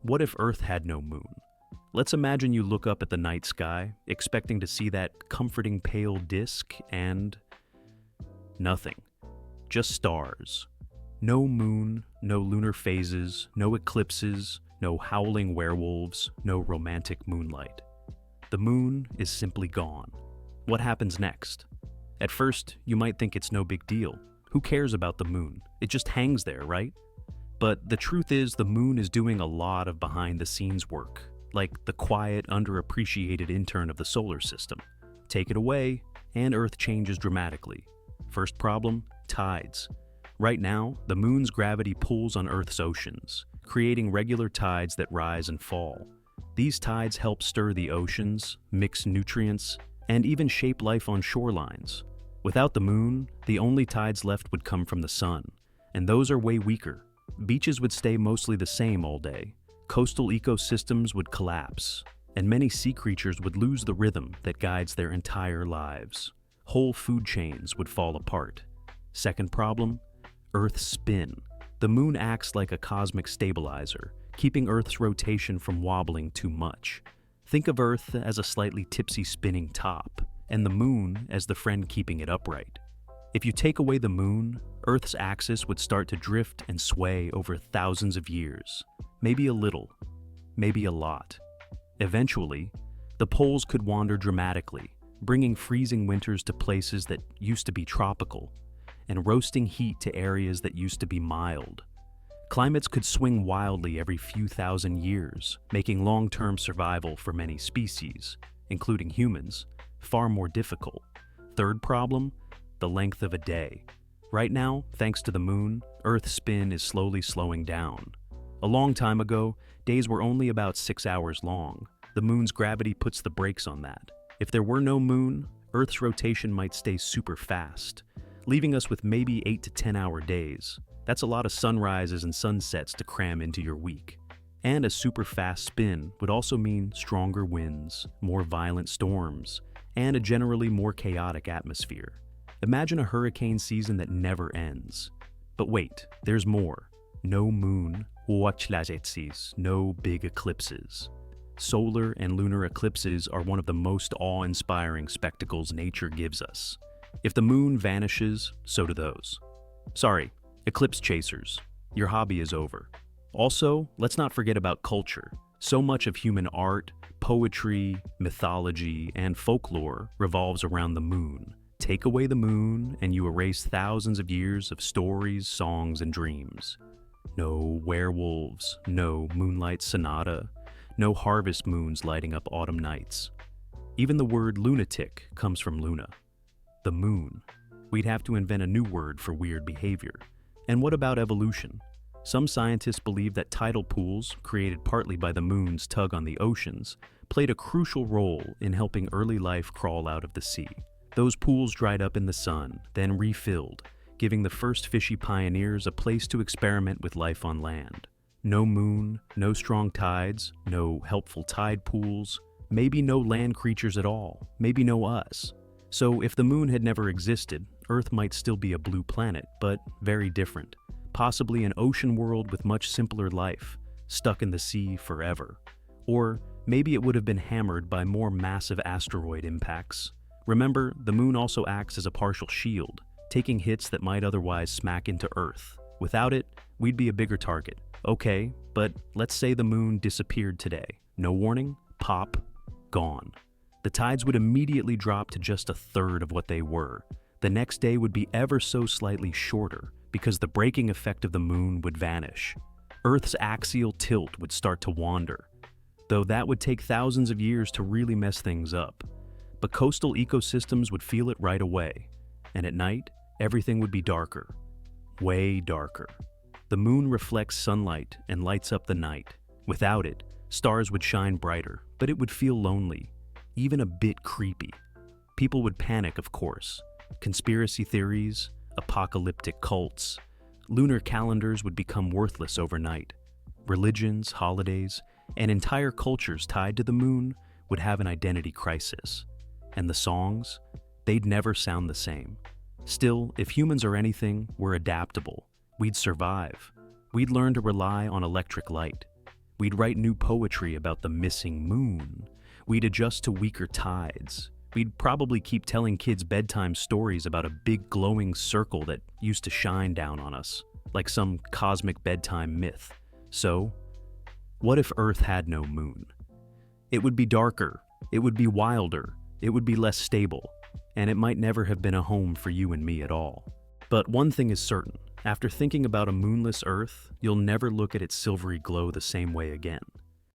What if Earth had no moon? Let's imagine you look up at the night sky, expecting to see that comforting pale disk, and nothing. Just stars. No moon, no lunar phases, no eclipses, no howling werewolves, no romantic moonlight. The moon is simply gone. What happens next? At first, you might think it's no big deal. Who cares about the moon? It just hangs there, right? But the truth is, the moon is doing a lot of behind-the-scenes work, like the quiet, underappreciated intern of the solar system. Take it away, and Earth changes dramatically. First problem, tides. Right now, the moon's gravity pulls on Earth's oceans, creating regular tides that rise and fall. These tides help stir the oceans, mix nutrients, and even shape life on shorelines. Without the moon, the only tides left would come from the sun, and those are way weaker. Beaches would stay mostly the same all day. Coastal ecosystems would collapse, and many sea creatures would lose the rhythm that guides their entire lives. Whole food chains would fall apart. Second problem, Earth's spin. The moon acts like a cosmic stabilizer, keeping Earth's rotation from wobbling too much. Think of Earth as a slightly tipsy spinning top, and the moon as the friend keeping it upright. If you take away the moon, Earth's axis would start to drift and sway over thousands of years. Maybe a little, maybe a lot. Eventually, the poles could wander dramatically, bringing freezing winters to places that used to be tropical, and roasting heat to areas that used to be mild. Climates could swing wildly every few thousand years, making long-term survival for many species, including humans, far more difficult. Third problem, the length of a day. Right now, thanks to the moon, Earth's spin is slowly slowing down. A long time ago, days were only about 6 hours long. The moon's gravity puts the brakes on that. If there were no moon, Earth's rotation might stay super fast, leaving us with maybe 8 to 10-hour days. That's a lot of sunrises and sunsets to cram into your week. And a super fast spin would also mean stronger winds, more violent storms, and a generally more chaotic atmosphere. Imagine a hurricane season that never ends. But wait, there's more. No moon, no big eclipses. Solar and lunar eclipses are one of the most awe-inspiring spectacles nature gives us. If the moon vanishes, so do those. Sorry, eclipse chasers, your hobby is over. Also, let's not forget about culture. So much of human art, poetry, mythology, and folklore revolves around the moon. Take away the moon, and you erase thousands of years of stories, songs, and dreams. No werewolves, no moonlight sonata, no harvest moons lighting up autumn nights. Even the word lunatic comes from Luna, the moon. We'd have to invent a new word for weird behavior. And what about evolution? Some scientists believe that tidal pools, created partly by the moon's tug on the oceans, played a crucial role in helping early life crawl out of the sea. Those pools dried up in the sun, then refilled, giving the first fishy pioneers a place to experiment with life on land. No moon, no strong tides, no helpful tide pools, maybe no land creatures at all, maybe no us. So if the moon had never existed, Earth might still be a blue planet, but very different. Possibly an ocean world with much simpler life, stuck in the sea forever. Or maybe it would have been hammered by more massive asteroid impacts. Remember, the moon also acts as a partial shield, taking hits that might otherwise smack into Earth. Without it, we'd be a bigger target. Okay, but let's say the moon disappeared today. No warning, pop, gone. The tides would immediately drop to just a third of what they were. The next day would be ever so slightly shorter, because the braking effect of the moon would vanish. Earth's axial tilt would start to wander, though that would take thousands of years to really mess things up. But coastal ecosystems would feel it right away, and at night, everything would be darker, way darker. The moon reflects sunlight and lights up the night. Without it, stars would shine brighter, but it would feel lonely, even a bit creepy. People would panic, of course. Conspiracy theories, apocalyptic cults, lunar calendars would become worthless overnight. Religions, holidays, and entire cultures tied to the moon would have an identity crisis. And the songs, they'd never sound the same. Still, if humans are anything, we're adaptable. We'd survive. We'd learn to rely on electric light. We'd write new poetry about the missing moon. We'd adjust to weaker tides. We'd probably keep telling kids bedtime stories about a big glowing circle that used to shine down on us, like some cosmic bedtime myth. So, what if Earth had no moon? It would be darker, it would be wilder, it would be less stable, and it might never have been a home for you and me at all. But one thing is certain, after thinking about a moonless Earth, you'll never look at its silvery glow the same way again.